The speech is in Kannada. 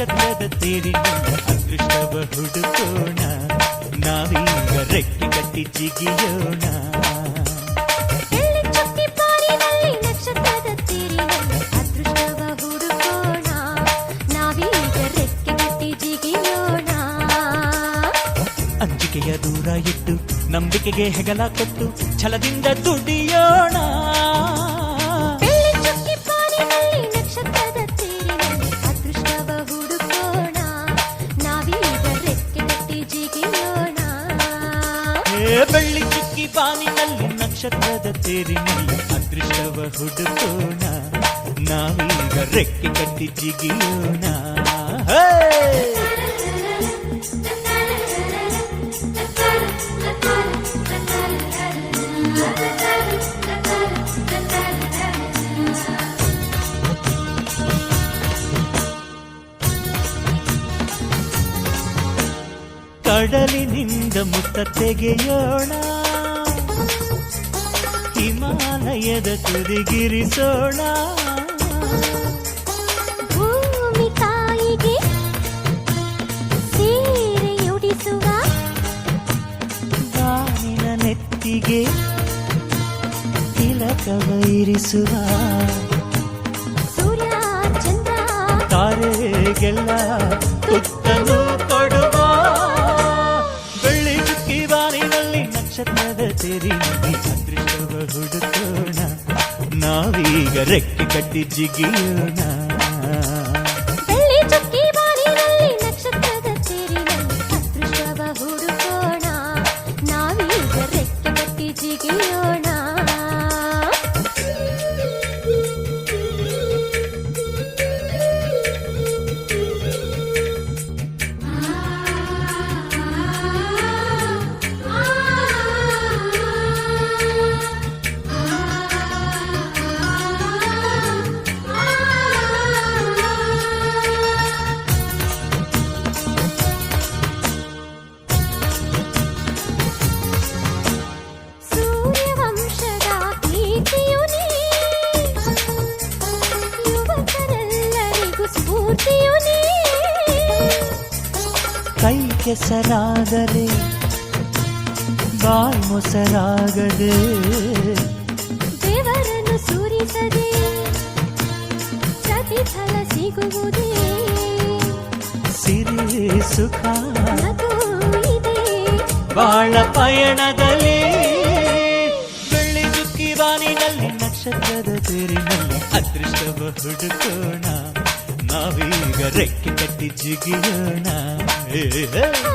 ನಕ್ಷತ್ರದ ತೇರಿನಲ್ಲಿ ಅದೃಷ್ಟವ ಹುಡುಕೋಣ, ನಾವೀಗ ರೆಕ್ಕೆ ಕಟ್ಟಿ ಜಿಗಿಯೋಣ. ನಕ್ಷತ್ರದ ತೇರಿನಲ್ಲಿ ಅದೃಷ್ಟವ ಹುಡುಕೋಣ, ನಾವೀಗ ರೆಕ್ಕೆ ಕಟ್ಟಿ ಜಿಗಿಯೋಣ. ಅಂಜಿಕೆಯ ದೂರ ಇಟ್ಟು ನಂಬಿಕೆಗೆ ಹೆಗಲ ಕೊಟ್ಟು ಛಲದಿಂದ ದುಡಿಯೋಣ. ನಕ್ಷತ್ರದ ತೇರಿನಲ್ಲಿ ಅದೃಷ್ಟವ ಹುಡುಕೋಣ, ನಾವೀಗ ರೆಕ್ಕೆ ಕಟ್ಟಿ ಜಿಗಿಯೋಣ. ಬೆಳ್ಳಿ ಚುಕ್ಕಿ ಬಾನಿನಲ್ಲಿ ನಕ್ಷತ್ರದ ತೇರಿನಲ್ಲಿ ಅದೃಷ್ಟವ ಹುಡುಕೋಣ, ನಾವೀಗ ರೆಕ್ಕೆ ಕಟ್ಟಿ ಜಿಗಿಯೋಣ. ಕಡಲಿನಿಂದ ಮುತ್ತ ತೆಗೆಯೋಣ, ಹಿಮಾಲಯದ ತುದಿಗಿರಿಸೋಣ. ಭೂಮಿ ತಾಯಿಗೆ ಸೀರೆಯುಡಿಸುವ, ಬಾನಿನ ನೆತ್ತಿಗೆ ತಿಲಕವ ಇರಿಸುವ. ಸೂರ್ಯ ಚಂದ್ರ ತಾರೆಗೆಲ್ಲ ತುತ್ತನು ಕೊಡುವ. ಬೆಳ್ಳಿ ಚುಕ್ಕಿ ಬಾನಿನಲ್ಲಿ ನಕ್ಷತ್ರದ ತೇರಿನಲ್ಲಿ ಅದೃಷ್ಟವ ಹುಡುಕೋಣ, ನಾವೀಗ ರೆಕ್ಕೆ ಕಟ್ಟಿ ಜಿಗಿಯೋಣ. ಬೆಳ್ಳಿ ಚುಕ್ಕಿ ಬಾನಿನಲ್ಲಿ ನಕ್ಷತ್ರದ ತೇರಿನಲ್ಲಿ ಅದೃಷ್ಟವ ಹುಡುಕೋಣ, ನಾವೀಗ ರೆಕ್ಕೆ ಕಟ್ಟಿ ಜಿಗಿಯೋಣ. ಸೂರ್ಯವಂಶದ ಕೀರ್ತಿಯು ನೀ, ಯುವಕರೆಲ್ಲರಿಗೂ ಸ್ಫೂರ್ತಿಯು ನೀ. ಕೈ ಕೆಸರಾದರೆ ಬಾಯಿ ಮೊಸರಾಗದೆ, ದೇವರನ್ನು ಸುರಿಸದೆ ಪ್ರತಿಫಲ ಸಿಗುವುದೇ. ಸಿರಿ ಸುಖ ನಗು ಇದೆ ಬಾಳ ಪಯಣದಲ್ಲಿ. ಬೆಳ್ಳಿ ಚುಕ್ಕಿ ಬಾನಿನಲ್ಲಿ ನಕ್ಷತ್ರದ ತೇರಿನಲ್ಲಿ ಅದೃಷ್ಟವ ಹುಡುಕೋಣ, ನಾವೀಗ ರೆಕ್ಕೆ ಕಟ್ಟಿ ಜಿಗಿಯೋಣ. ಆ